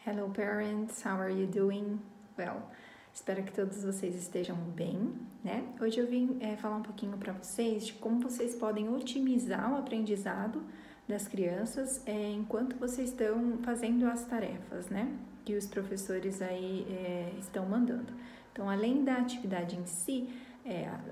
Hello parents, how are you doing? Well, espero que todos vocês estejam bem, né? Hoje eu vim falar um pouquinho para vocês de como vocês podem otimizar o aprendizado das crianças enquanto vocês estão fazendo as tarefas, né? Que os professores aí estão mandando. Então, além da atividade em si,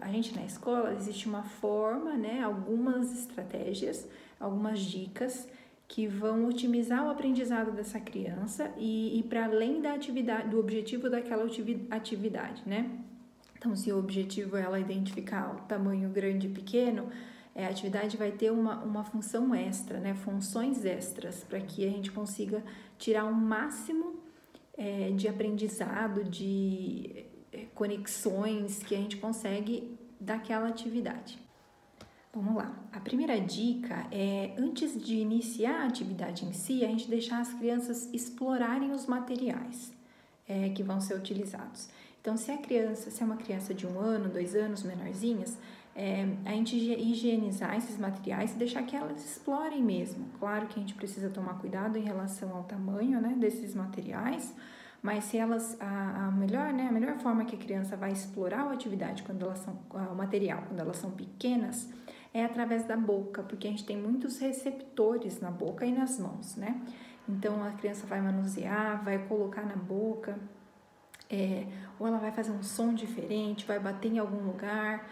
a gente na escola existe uma forma, né? Algumas estratégias, algumas dicas que vão otimizar o aprendizado dessa criança e ir para além da atividade, do objetivo daquela atividade, né? Então, se o objetivo é ela identificar o tamanho grande e pequeno, a atividade vai ter uma função extra, né? Funções extras, para que a gente consiga tirar um máximo de aprendizado, de conexões que a gente consegue daquela atividade. Vamos lá, a primeira dica é, antes de iniciar a atividade em si, a gente deixar as crianças explorarem os materiais que vão ser utilizados. Então, se é uma criança de 1 ano, 2 anos, menorzinhas, a gente higienizar esses materiais e deixar que elas explorem mesmo. Claro que a gente precisa tomar cuidado em relação ao tamanho, né, desses materiais, mas se elas, a melhor forma que a criança vai explorar a atividade o material quando elas são pequenas, é através da boca, porque a gente tem muitos receptores na boca e nas mãos, né? Então, a criança vai manusear, vai colocar na boca, ou ela vai fazer um som diferente, vai bater em algum lugar.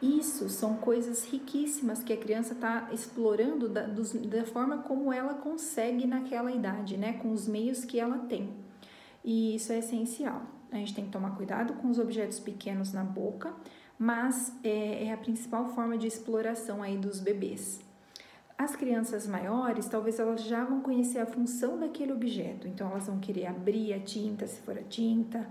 Isso são coisas riquíssimas que a criança está explorando da forma como ela consegue naquela idade, né? Com os meios que ela tem. E isso é essencial. A gente tem que tomar cuidado com os objetos pequenos na boca, mas é a principal forma de exploração aí dos bebês. As crianças maiores, talvez elas já vão conhecer a função daquele objeto, então elas vão querer abrir a tinta, se for a tinta,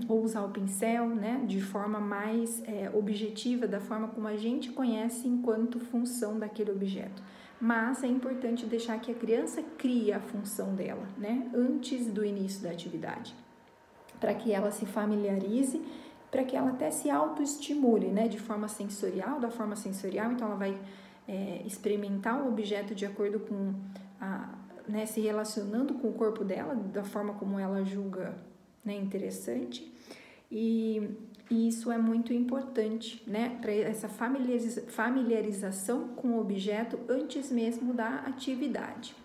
ou usar o pincel, né, de forma mais objetiva, da forma como a gente conhece enquanto função daquele objeto. Mas é importante deixar que a criança crie a função dela, né, antes do início da atividade, para que ela se familiarize, para que ela até se autoestimule, né, da forma sensorial, então ela vai experimentar o objeto de acordo com, se relacionando com o corpo dela, da forma como ela julga, né, interessante, e isso é muito importante, né, para essa familiarização com o objeto antes mesmo da atividade.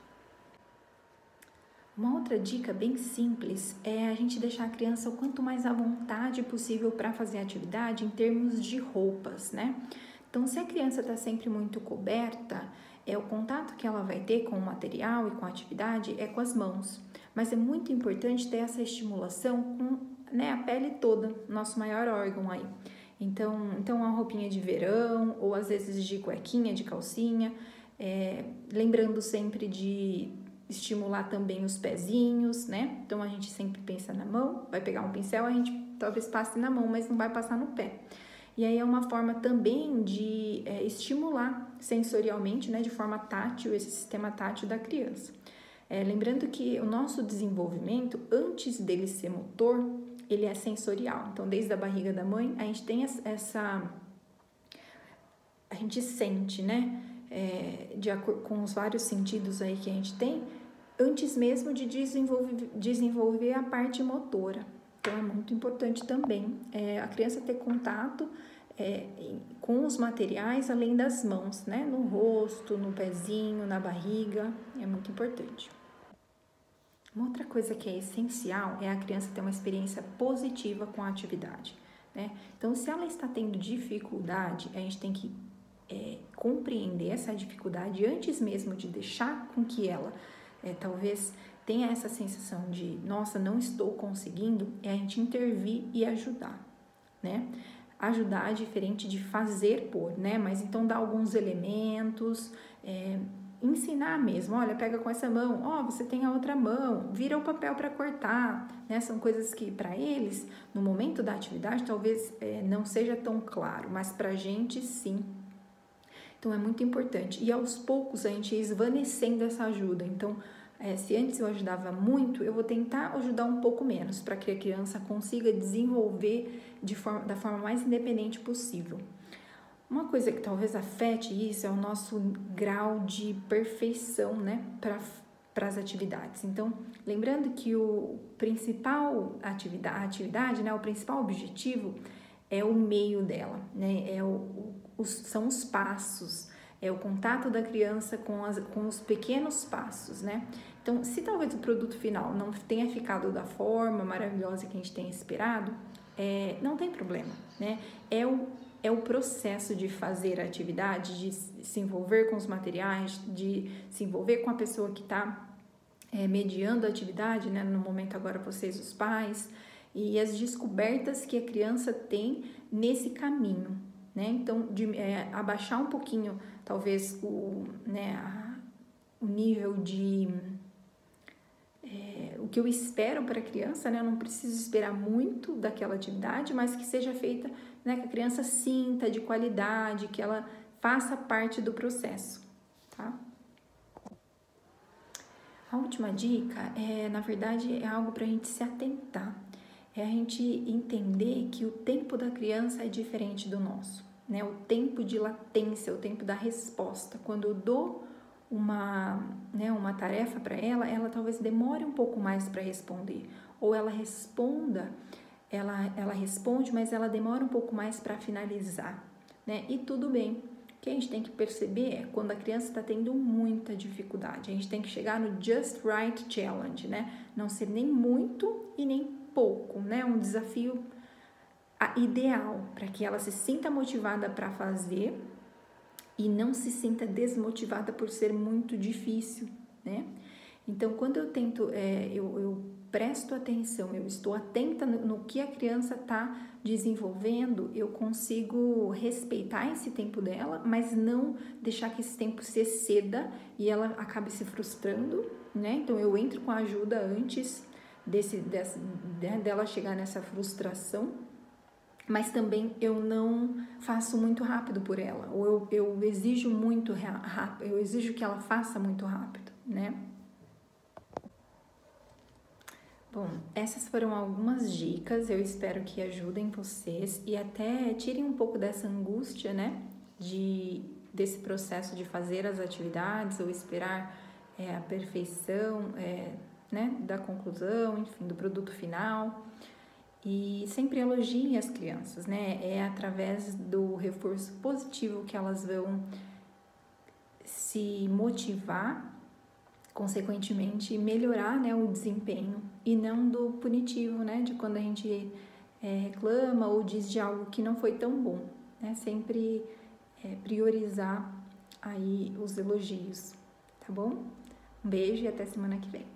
Uma outra dica bem simples é a gente deixar a criança o quanto mais à vontade possível para fazer a atividade em termos de roupas, né? Então, se a criança está sempre muito coberta, o contato que ela vai ter com o material e com a atividade é com as mãos. Mas é muito importante ter essa estimulação com, né, a pele toda, nosso maior órgão aí. Então uma roupinha de verão, ou às vezes de cuequinha, de calcinha, lembrando sempre de estimular também os pezinhos, né? Então a gente sempre pensa na mão, vai pegar um pincel, a gente talvez passe na mão, mas não vai passar no pé. E aí é uma forma também de estimular sensorialmente, né, de forma tátil, esse sistema tátil da criança. Lembrando que o nosso desenvolvimento, antes dele ser motor, ele é sensorial. Então, desde a barriga da mãe, a gente tem a gente sente, né, de acordo com os vários sentidos aí que a gente tem, antes mesmo de desenvolver a parte motora. Então, é muito importante também a criança ter contato com os materiais além das mãos, né? No rosto, no pezinho, na barriga, é muito importante. Uma outra coisa que é essencial é a criança ter uma experiência positiva com a atividade, né? Então, se ela está tendo dificuldade, a gente tem que compreender essa dificuldade antes mesmo de deixar com que ela talvez tenha essa sensação de, nossa, não estou conseguindo, a gente intervir e ajudar, né? Ajudar é diferente de fazer por, né? Mas então dar alguns elementos, ensinar mesmo, olha, pega com essa mão, você tem a outra mão, vira o papel para cortar, né? São coisas que para eles, no momento da atividade, talvez não seja tão claro, mas para a gente sim. Então é muito importante. E aos poucos a gente ia esvanecendo essa ajuda. Então, se antes eu ajudava muito, eu vou tentar ajudar um pouco menos, para que a criança consiga desenvolver da forma mais independente possível. Uma coisa que talvez afete isso é o nosso grau de perfeição, né? Para para as atividades. Então, lembrando que o principal atividade, né, o principal objetivo é o meio dela, né, são os passos, é o contato da criança com os pequenos passos, né? Então, se talvez o produto final não tenha ficado da forma maravilhosa que a gente tem esperado, não tem problema, né? É o processo de fazer a atividade, de se envolver com os materiais, de se envolver com a pessoa que está mediando a atividade, né? No momento agora vocês, os pais, e as descobertas que a criança tem nesse caminho, né? Então, abaixar um pouquinho, talvez, o nível de... o que eu espero para a criança, né? Eu não preciso esperar muito daquela atividade, mas que seja feita, né? Que a criança sinta de qualidade, que ela faça parte do processo, tá? A última dica na verdade, é algo para a gente se atentar. É a gente entender que o tempo da criança é diferente do nosso, né? O tempo de latência, o tempo da resposta. Quando eu dou uma tarefa para ela talvez demore um pouco mais para responder. Ou ela responde, mas ela demora um pouco mais para finalizar, né? E tudo bem. O que a gente tem que perceber é quando a criança está tendo muita dificuldade. A gente tem que chegar no Just Right Challenge, né? Não ser nem muito e nem pouco, né? Um desafio ideal para que ela se sinta motivada para fazer e não se sinta desmotivada por ser muito difícil, né? Então, quando eu tento, eu presto atenção, eu estou atenta no que a criança está desenvolvendo, eu consigo respeitar esse tempo dela, mas não deixar que esse tempo se exceda e ela acabe se frustrando, né? Então, eu entro com a ajuda antes dela chegar nessa frustração, mas também eu não faço muito rápido por ela, ou eu exijo muito rápido, eu exijo que ela faça muito rápido, né? Bom, essas foram algumas dicas, eu espero que ajudem vocês e até tirem um pouco dessa angústia, né, desse processo de fazer as atividades ou esperar a perfeição, né, da conclusão, enfim, do produto final. E sempre elogiem as crianças, né, é através do reforço positivo que elas vão se motivar, consequentemente melhorar, né, o desempenho e não do punitivo, né, de quando a gente reclama ou diz de algo que não foi tão bom, né, sempre priorizar aí os elogios, tá bom? Um beijo e até semana que vem.